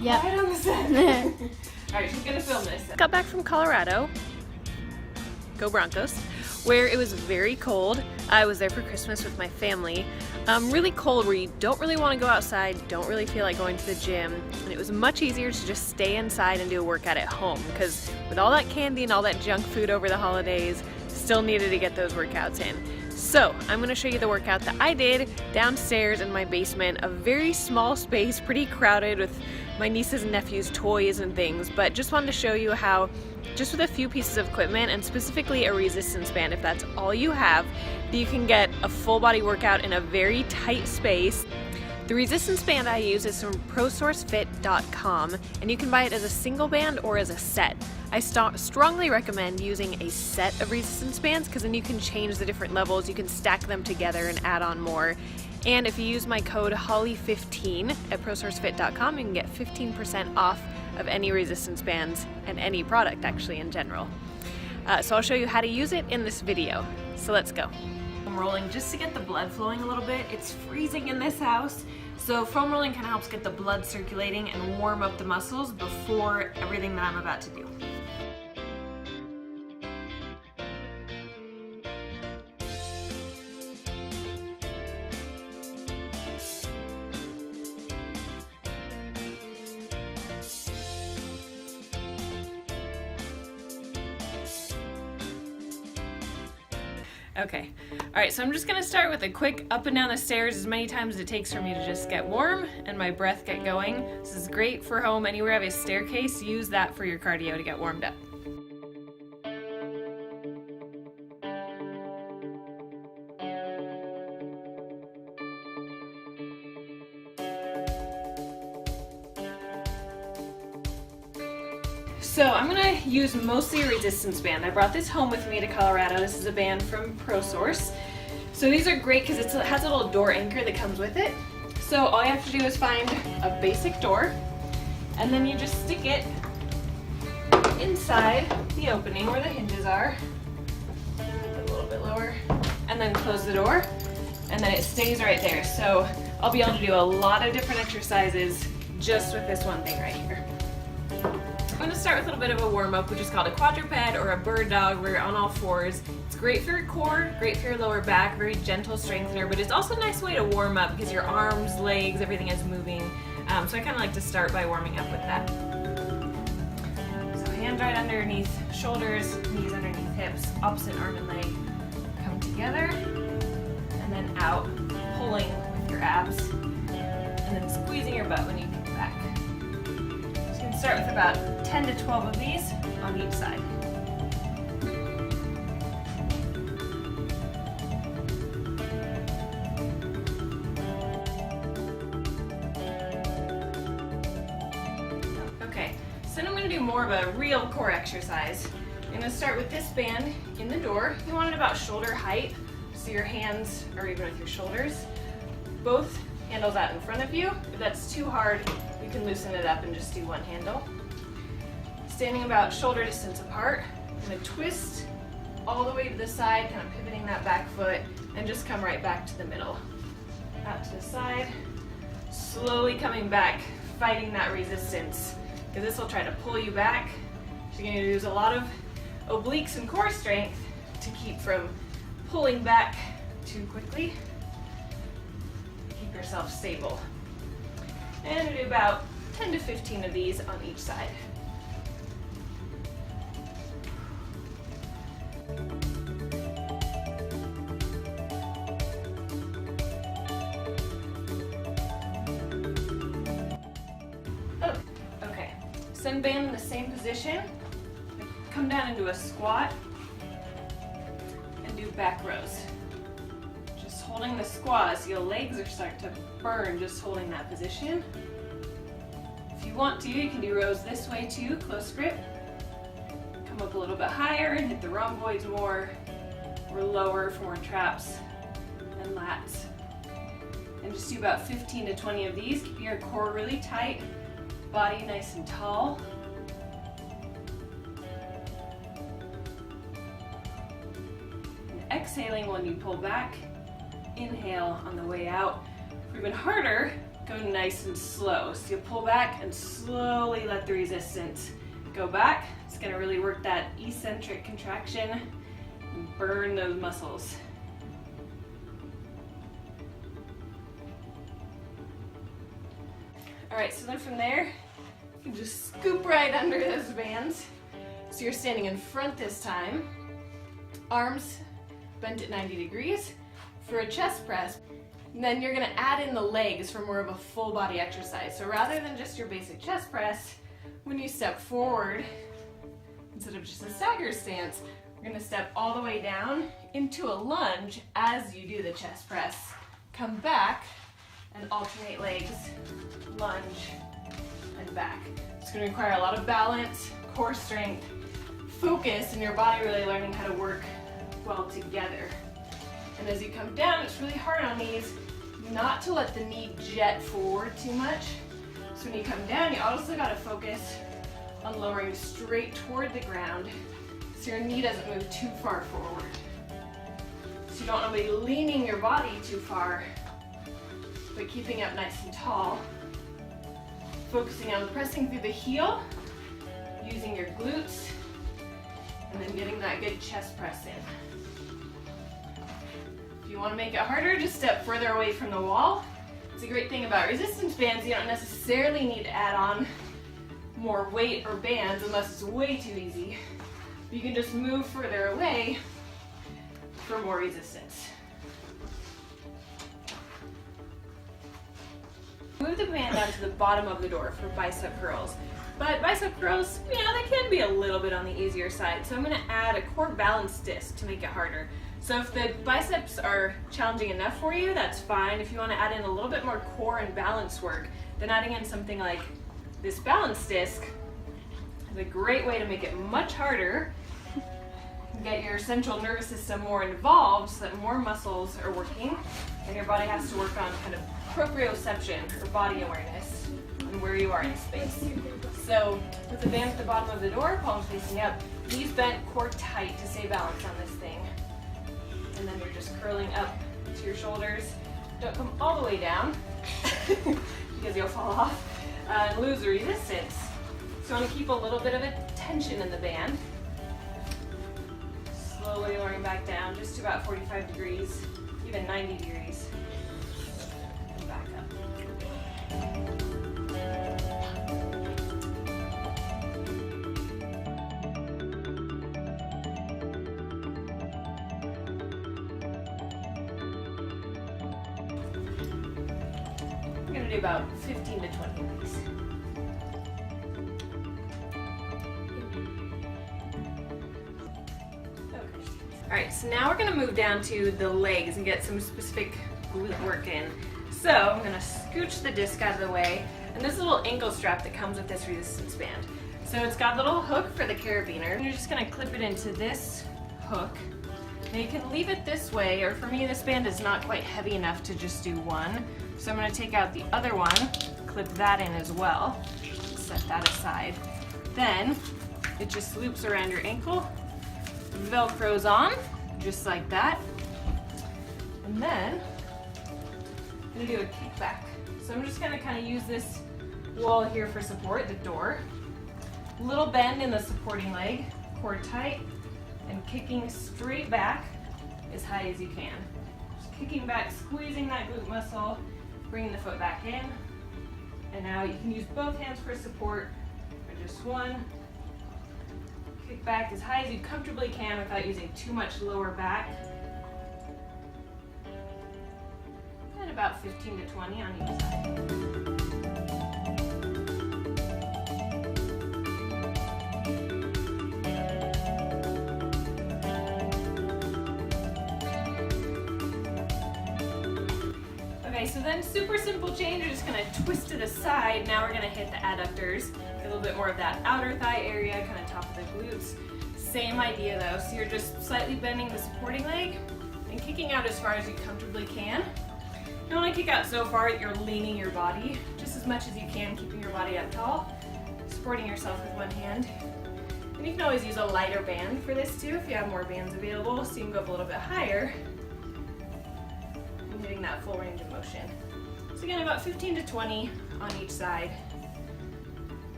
Yep. Right on the set. Alright, she's gonna film this. Got back from Colorado. Go Broncos. Where it was very cold. I was there for Christmas with my family. Really cold where you don't really want to go outside, don't really feel like going to the gym, and it was much easier to just stay inside and do a workout at home because with all that candy and all that junk food over the holidays, still needed to get those workouts in. So I'm going to show you the workout that I did downstairs in my basement, a very small space, pretty crowded with my nieces and nephews' toys and things, but just wanted to show you how just with a few pieces of equipment and specifically a resistance band, if that's all you have, you can get a full body workout in a very tight space. The resistance band I use is from ProSourceFit.com and you can buy it as a single band or as a set. I strongly recommend using a set of resistance bands because then you can change the different levels, you can stack them together and add on more. And if you use my code HOLLY15 at ProSourceFit.com, you can get 15% off of any resistance bands and any product actually in general. So I'll show you how to use it in this video. So let's go. I'm rolling just to get the blood flowing a little bit. It's freezing in this house. So foam rolling kind of helps get the blood circulating and warm up the muscles before everything that I'm about to do. Okay, alright, so I'm just gonna start with a quick up and down the stairs as many times as it takes for me to just get warm and my breath get going. This is great for home. Anywhere you have a staircase, use that for your cardio to get warmed up. So I'm gonna use mostly a resistance band. I brought this home with me to Colorado. This is a band from ProSource. So these are great because it has a little door anchor that comes with it. So all you have to do is find a basic door and then you just stick it inside the opening where the hinges are. A little bit lower. And then close the door and then it stays right there. So I'll be able to do a lot of different exercises just with this one thing right here. I'm going to start with a little bit of a warm-up, which is called a quadruped or a bird dog, where you're on all fours. It's great for your core, great for your lower back, very gentle strengthener, but it's also a nice way to warm up because your arms, legs, everything is moving. So I kind of like to start by warming up with that. So hands right underneath shoulders, knees underneath hips, opposite arm and leg come together, and then out, pulling with your abs, and then squeezing your butt when you kick back. Start with about 10 to 12 of these on each side. Okay, so then I'm going to do more of a real core exercise. I'm going to start with this band in the door. You want it about shoulder height, so your hands are even with your shoulders. Both handles out in front of you. If that's too hard, you can loosen it up and just do one handle. Standing about shoulder distance apart, I'm going to twist all the way to the side, kind of pivoting that back foot, and just come right back to the middle. Out to the side, slowly coming back, fighting that resistance, because this will try to pull you back. So you're going to use a lot of obliques and core strength to keep from pulling back too quickly. Keep yourself stable. And do about 10 to 15 of these on each side. Oh, okay. Send band in the same position. Come down into a squat and do back rows. Just holding the squat so your legs are starting to burn just holding that position. If you want to, you can do rows this way too, close grip. Come up a little bit higher and hit the rhomboids more, or lower for more traps and lats. And just do about 15 to 20 of these. Keep your core really tight, body nice and tall. And exhaling when you pull back. Inhale on the way out. For even harder, go nice and slow. So you pull back and slowly let the resistance go back. It's gonna really work that eccentric contraction and burn those muscles. All right, so then from there, you can just scoop right under those bands. So you're standing in front this time, arms bent at 90 degrees for a chest press. And then you're gonna add in the legs for more of a full body exercise. So rather than just your basic chest press, when you step forward, instead of just a stagger stance, we're gonna step all the way down into a lunge as you do the chest press. Come back and alternate legs, lunge and back. It's gonna require a lot of balance, core strength, focus, and your body really learning how to work well together. And as you come down, it's really hard on these not to let the knee jet forward too much. So when you come down, you also gotta focus on lowering straight toward the ground so your knee doesn't move too far forward. So you don't wanna be leaning your body too far, but keeping up nice and tall. Focusing on pressing through the heel, using your glutes, and then getting that good chest press in. If you want to make it harder, just step further away from the wall. It's a great thing about resistance bands, you don't necessarily need to add on more weight or bands unless it's way too easy. You can just move further away for more resistance. Move the band down to the bottom of the door for bicep curls. But bicep curls, they can be a little bit on the easier side. So I'm gonna add a core balance disc to make it harder. So if the biceps are challenging enough for you, that's fine. If you wanna add in a little bit more core and balance work, then adding in something like this balance disc is a great way to make it much harder, get your central nervous system more involved so that more muscles are working, and your body has to work on kind of proprioception or body awareness and where you are in space. So with the band at the bottom of the door, palms facing up, knees bent, core tight to stay balanced on this thing. And then you're just curling up to your shoulders. Don't come all the way down because you'll fall off and lose the resistance. So you want to keep a little bit of a tension in the band. Slowly lowering back down just to about 45 degrees, even 90 degrees. And back up. I'm going to do about 15 to 20 of these. Alright, so now we're going to move down to the legs and get some specific glute work in. So I'm going to scooch the disc out of the way, and this little ankle strap that comes with this resistance band. So it's got a little hook for the carabiner, and you're just going to clip it into this hook. Now you can leave it this way, or for me this band is not quite heavy enough to just do one. So I'm going to take out the other one, clip that in as well, set that aside. Then it just loops around your ankle, Velcros on, just like that. And then I'm going to do a kickback. So I'm just going to kind of use this wall here for support, the door. Little bend in the supporting leg, core tight, and kicking straight back as high as you can. Just kicking back, squeezing that glute muscle, bringing the foot back in. And now you can use both hands for support, or just one. Kick back as high as you comfortably can without using too much lower back. And about 15 to 20 on each side. Okay, so then super simple change, you're just gonna twist it aside. Now we're gonna hit the adductors, get a little bit more of that outer thigh area, kind of top of the glutes. Same idea though, so you're just slightly bending the supporting leg and kicking out as far as you comfortably can. You don't wanna kick out so far that you're leaning your body just as much as you can, keeping your body up tall, supporting yourself with one hand. And you can always use a lighter band for this too if you have more bands available, so you can go up a little bit higher. Getting that full range of motion. So again, about 15 to 20 on each side.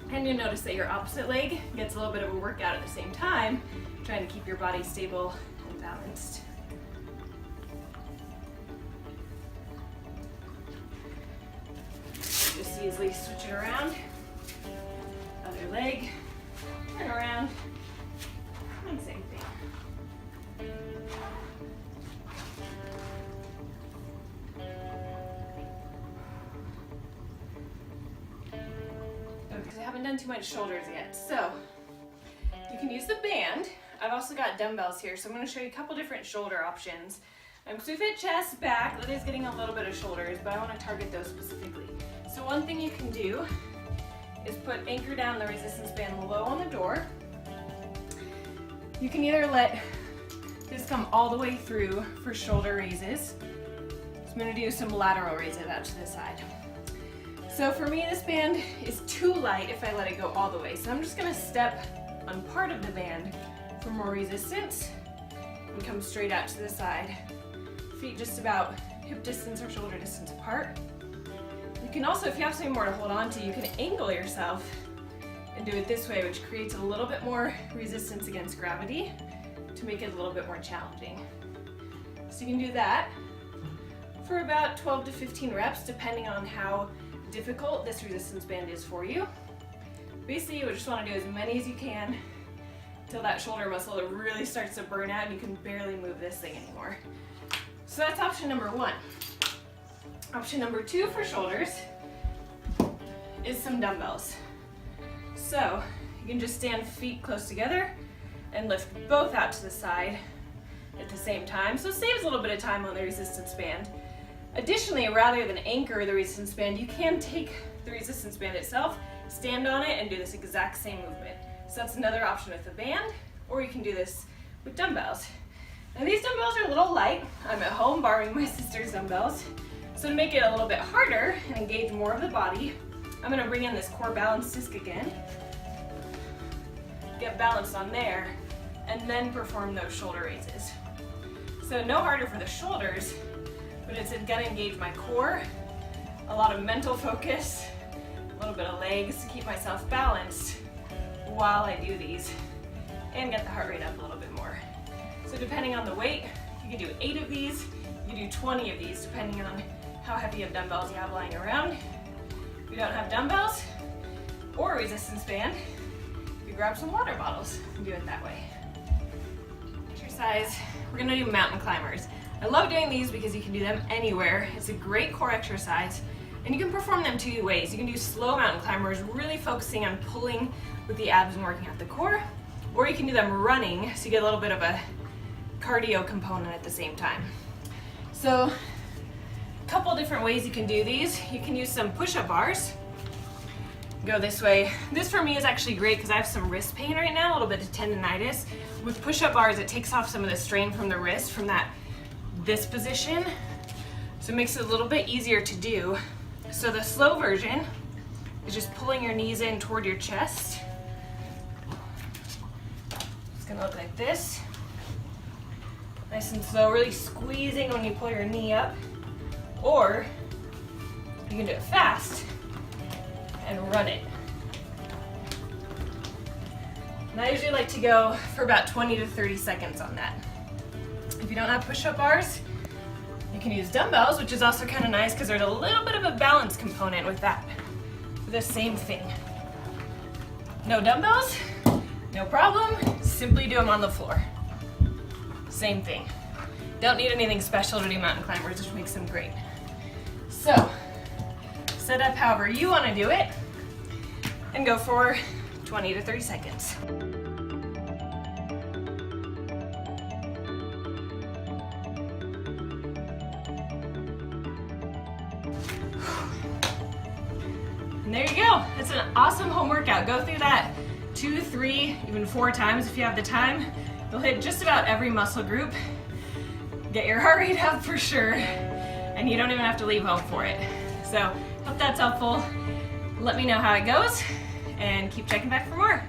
And you'll notice that your opposite leg gets a little bit of a workout at the same time, trying to keep your body stable and balanced. Just easily switch it around. Other leg, turn around, and same thing. Because I haven't done too much shoulders yet. So you can use the band. I've also got dumbbells here, so I'm going to show you a couple different shoulder options. So we've hit chest, back, that is getting a little bit of shoulders, but I want to target those specifically. So one thing you can do is anchor down the resistance band low on the door. You can either let this come all the way through for shoulder raises. So I'm going to do some lateral raises out to the side. So for me, this band is too light if I let it go all the way. So I'm just going to step on part of the band for more resistance and come straight out to the side. Feet just about hip distance or shoulder distance apart. You can also, if you have something more to hold on to, you can angle yourself and do it this way, which creates a little bit more resistance against gravity to make it a little bit more challenging. So you can do that for about 12 to 15 reps, depending on how difficult this resistance band is for you. Basically, you just want to do as many as you can until that shoulder muscle really starts to burn out and you can barely move this thing anymore. So that's option number one. Option number two for shoulders is some dumbbells. So you can just stand feet close together and lift both out to the side at the same time. So it saves a little bit of time on the resistance band. Additionally, rather than anchor the resistance band, you can take the resistance band itself, stand on it, and do this exact same movement. So that's another option with the band, or you can do this with dumbbells. Now these dumbbells are a little light. I'm at home borrowing my sister's dumbbells. So to make it a little bit harder and engage more of the body, I'm going to bring in this core balance disc again, get balanced on there, and then perform those shoulder raises. So no harder for the shoulders, but it's going to engage my core, a lot of mental focus, a little bit of legs to keep myself balanced while I do these, and get the heart rate up a little bit more. So depending on the weight, you can do 8 of these, you can do 20 of these, depending on how heavy of dumbbells you have lying around. If you don't have dumbbells or a resistance band, you grab some water bottles and do it that way. Exercise, we're gonna do mountain climbers. I love doing these because you can do them anywhere. It's a great core exercise, and you can perform them 2 ways. You can do slow mountain climbers, really focusing on pulling with the abs and working out the core, or you can do them running, so you get a little bit of a cardio component at the same time. So a couple different ways you can do these. You can use some push-up bars. Go this way. This for me is actually great because I have some wrist pain right now, a little bit of tendonitis. With push-up bars, it takes off some of the strain from the wrist from this position, so it makes it a little bit easier to do. So the slow version is just pulling your knees in toward your chest. It's gonna look like this. Nice and slow, really squeezing when you pull your knee up. Or you can do it fast and run it. And I usually like to go for about 20 to 30 seconds on that. If you don't have push-up bars, you can use dumbbells, which is also kind of nice because there's a little bit of a balance component with that. For the same thing. No dumbbells, no problem, simply do them on the floor. Same thing. Don't need anything special to do mountain climbers, which makes them great. So, set up however you want to do it, and go for 20 to 30 seconds. And there you go. It's an awesome home workout. Go through that 2, 3, even 4 times if you have the time. You'll hit just about every muscle group. Get your heart rate up for sure, and you don't even have to leave home for it. So, hope that's helpful. Let me know how it goes, and keep checking back for more.